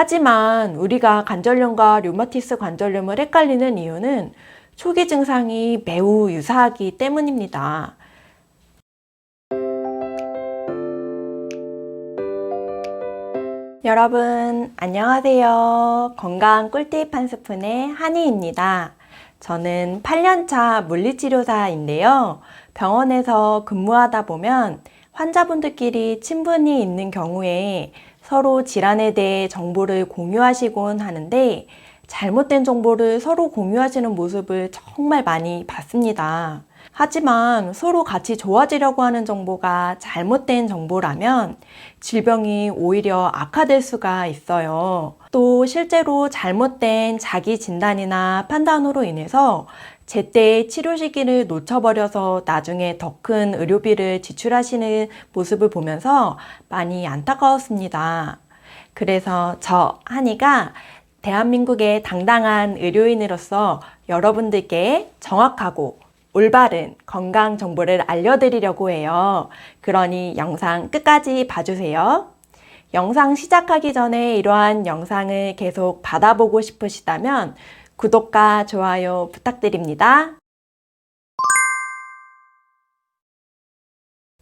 하지만 우리가 관절염과 류마티스 관절염을 헷갈리는 이유는 초기 증상이 매우 유사하기 때문입니다. 여러분 안녕하세요. 건강 꿀팁 한 스푼의 한이입니다. 저는 8년차 물리치료사인데요. 병원에서 근무하다 보면 환자분들끼리 친분이 있는 경우에 서로 질환에 대해 정보를 공유하시곤 하는데 잘못된 정보를 서로 공유하시는 모습을 정말 많이 봤습니다. 하지만 서로 같이 좋아지려고 하는 정보가 잘못된 정보라면 질병이 오히려 악화될 수가 있어요. 또 실제로 잘못된 자기 진단이나 판단으로 인해서 제때 치료 시기를 놓쳐버려서 나중에 더 큰 의료비를 지출하시는 모습을 보면서 많이 안타까웠습니다. 그래서 저 한이가 대한민국의 당당한 의료인으로서 여러분들께 정확하고 올바른 건강 정보를 알려드리려고 해요. 그러니 영상 끝까지 봐주세요. 영상 시작하기 전에 이러한 영상을 계속 받아보고 싶으시다면 구독과 좋아요 부탁드립니다.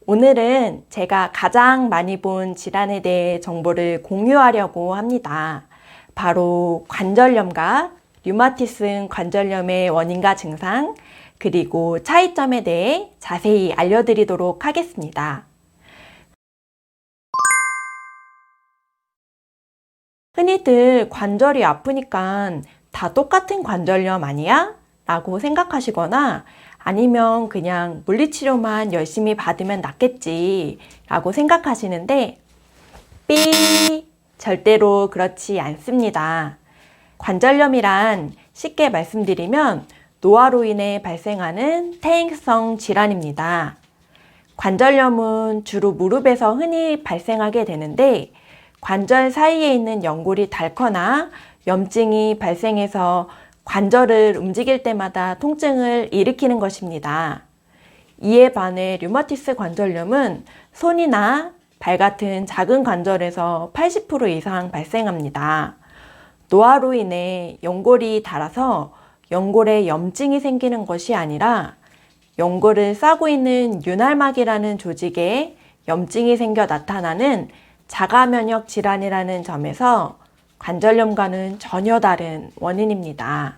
오늘은 제가 가장 많이 본 질환에 대해 정보를 공유하려고 합니다. 바로 관절염과 류마티스 관절염의 원인과 증상, 그리고 차이점에 대해 자세히 알려드리도록 하겠습니다. 흔히들 관절이 아프니까 다 똑같은 관절염 아니야? 라고 생각하시거나 아니면 그냥 물리치료만 열심히 받으면 낫겠지 라고 생각하시는데 절대로 그렇지 않습니다. 관절염이란 쉽게 말씀드리면 노화로 인해 발생하는 퇴행성 질환입니다. 관절염은 주로 무릎에서 흔히 발생하게 되는데 관절 사이에 있는 연골이 닳거나 염증이 발생해서 관절을 움직일 때마다 통증을 일으키는 것입니다. 이에 반해 류마티스 관절염은 손이나 발 같은 작은 관절에서 80% 이상 발생합니다. 노화로 인해 연골이 닳아서 연골에 염증이 생기는 것이 아니라 연골을 싸고 있는 윤활막이라는 조직에 염증이 생겨 나타나는 자가면역 질환이라는 점에서 관절염과는 전혀 다른 원인입니다.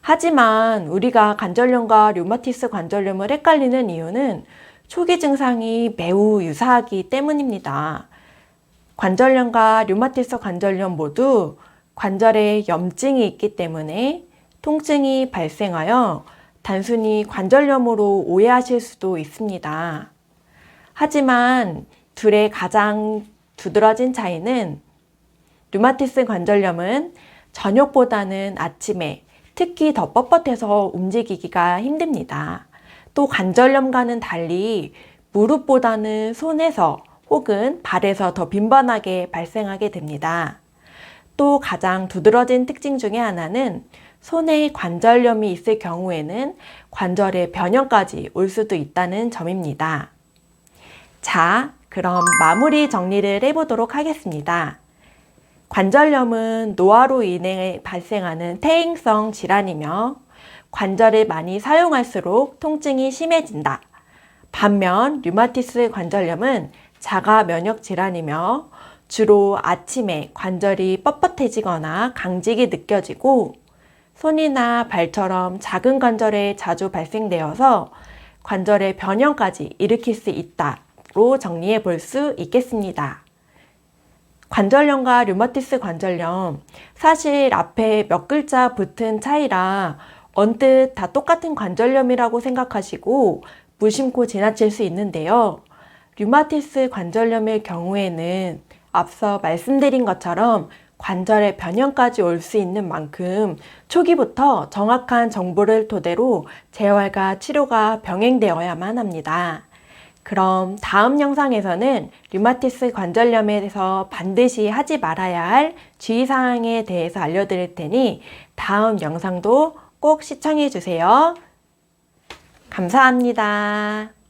하지만 우리가 관절염과 류마티스 관절염을 헷갈리는 이유는 초기 증상이 매우 유사하기 때문입니다. 관절염과 류마티스 관절염 모두 관절에 염증이 있기 때문에 통증이 발생하여 단순히 관절염으로 오해하실 수도 있습니다. 하지만 둘의 가장 두드러진 차이는 류마티스 관절염은 저녁보다는 아침에 특히 더 뻣뻣해서 움직이기가 힘듭니다. 또 관절염과는 달리 무릎보다는 손에서 혹은 발에서 더 빈번하게 발생하게 됩니다. 또 가장 두드러진 특징 중에 하나는 손에 관절염이 있을 경우에는 관절의 변형까지 올 수도 있다는 점입니다. 자, 그럼 마무리 정리를 해보도록 하겠습니다. 관절염은 노화로 인해 발생하는 퇴행성 질환이며 관절을 많이 사용할수록 통증이 심해진다. 반면 류마티스 관절염은 자가 면역 질환이며 주로 아침에 관절이 뻣뻣해지거나 강직이 느껴지고 손이나 발처럼 작은 관절에 자주 발생되어서 관절의 변형까지 일으킬 수 있다로 정리해 볼 수 있겠습니다. 관절염과 류마티스 관절염, 사실 앞에 몇 글자 붙은 차이라 언뜻 다 똑같은 관절염이라고 생각하시고 무심코 지나칠 수 있는데요. 류마티스 관절염의 경우에는 앞서 말씀드린 것처럼 관절의 변형까지 올 수 있는 만큼 초기부터 정확한 정보를 토대로 재활과 치료가 병행되어야만 합니다. 그럼 다음 영상에서는 류마티스 관절염에 대해서 반드시 하지 말아야 할 주의사항에 대해서 알려드릴 테니 다음 영상도 꼭 시청해 주세요. 감사합니다.